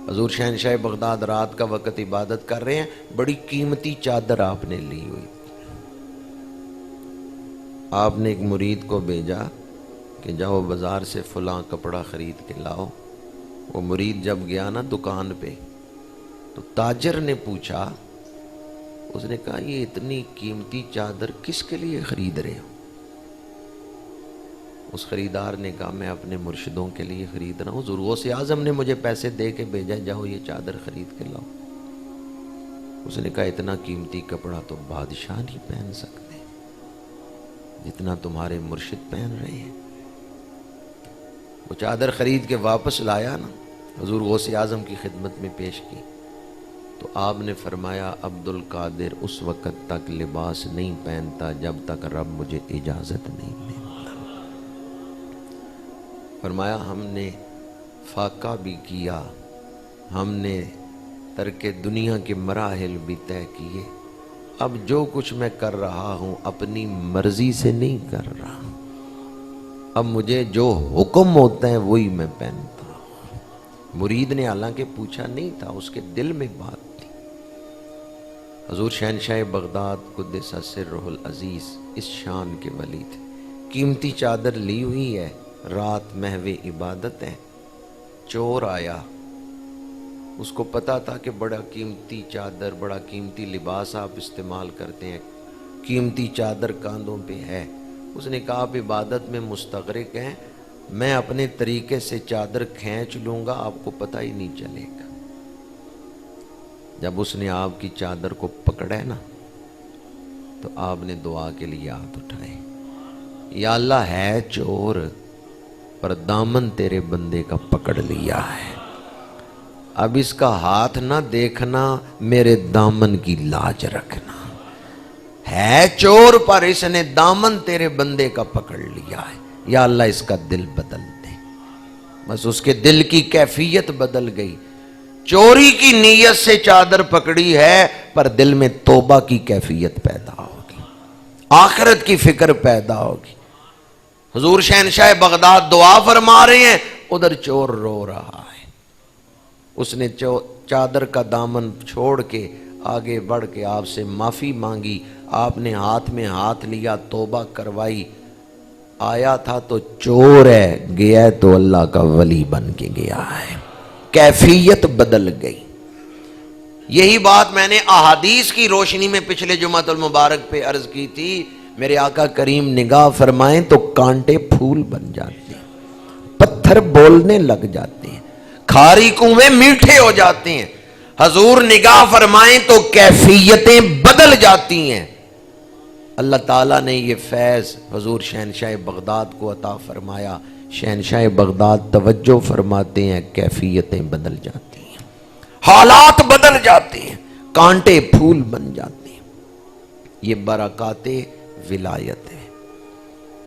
حضور شہنشاہ بغداد رات کا وقت عبادت کر رہے ہیں، بڑی قیمتی چادر آپ نے لی ہوئی. آپ نے ایک مرید کو بھیجا کہ جاؤ بازار سے فلاں کپڑا خرید کے لاؤ. وہ مرید جب گیا نا دکان پہ تو تاجر نے پوچھا، اس نے کہا یہ اتنی قیمتی چادر کس کے لیے خرید رہے ہو؟ اس خریدار نے کہا میں اپنے مرشدوں کے لیے خرید رہا ہوں، حضور غوث اعظم نے مجھے پیسے دے کے بھیجا، جاؤ یہ چادر خرید کے لاؤ. اس نے کہا اتنا قیمتی کپڑا تو بادشاہ نہیں پہن سکتے جتنا تمہارے مرشد پہن رہے ہیں. وہ چادر خرید کے واپس لایا نا، حضور غوث اعظم کی خدمت میں پیش کی تو آپ نے فرمایا عبد القادر اس وقت تک لباس نہیں پہنتا جب تک رب مجھے اجازت نہیں دیتا. فرمایا ہم نے فاقہ بھی کیا، ہم نے ترک دنیا کے مراحل بھی طے کیے، اب جو کچھ میں کر رہا ہوں اپنی مرضی سے نہیں کر رہا، اب مجھے جو حکم ہوتا ہے وہی میں پہنتا ہوں. مرید نے حالانکہ پوچھا نہیں تھا، اس کے دل میں بات تھی. حضور شہنشاہ بغداد قدس سرہ العزیز اس شان کے ولی تھے. قیمتی چادر لی ہوئی ہے، رات محو عبادت ہے. چور آیا، اس کو پتا تھا کہ بڑا قیمتی چادر، بڑا قیمتی لباس آپ استعمال کرتے ہیں، قیمتی چادر کاندھوں پہ ہے. اس نے کہا آپ عبادت میں مستغرق ہیں، میں اپنے طریقے سے چادر کھینچ لوں گا، آپ کو پتہ ہی نہیں چلے گا. جب اس نے آپ کی چادر کو پکڑا نا تو آپ نے دعا کے لیے ہاتھ اٹھائے، یا اللہ ہے چور پر دامن تیرے بندے کا پکڑ لیا ہے، اب اس کا ہاتھ نہ دیکھنا، میرے دامن کی لاج رکھنا. ہے چور پر اس نے دامن تیرے بندے کا پکڑ لیا ہے، یا اللہ اس کا دل بدل دے. بس اس کے دل کی کیفیت بدل گئی. چوری کی نیت سے چادر پکڑی ہے پر دل میں توبہ کی کیفیت پیدا ہوگی، آخرت کی فکر پیدا ہوگی. حضور شہنشاہ بغداد دعا فرما رہے ہیں، ادھر چور رو رہا ہے. اس نے چادر کا دامن چھوڑ کے آگے بڑھ کے آپ سے معافی مانگی. آپ نے ہاتھ میں ہاتھ لیا، توبہ کروائی. آیا تھا تو چور ہے، گیا ہے تو اللہ کا ولی بن کے گیا ہے. کیفیت بدل گئی. یہی بات میں نے احادیث کی روشنی میں پچھلے جمعۃ المبارک پہ عرض کی تھی. میرے آقا کریم نگاہ فرمائیں تو کانٹے پھول بن جاتے ہیں، پتھر بولنے لگ جاتے ہیں، کھاری کنویں میٹھے ہو جاتے ہیں. حضور نگاہ فرمائیں تو کیفیتیں بدل جاتی ہیں. اللہ تعالیٰ نے یہ فیض حضور شہنشاہ بغداد کو عطا فرمایا. شہنشاہ بغداد توجہ فرماتے ہیں، کیفیتیں بدل جاتی ہیں، حالات بدل جاتے ہیں، کانٹے پھول بن جاتے ہیں. یہ برکات ولایت ہے.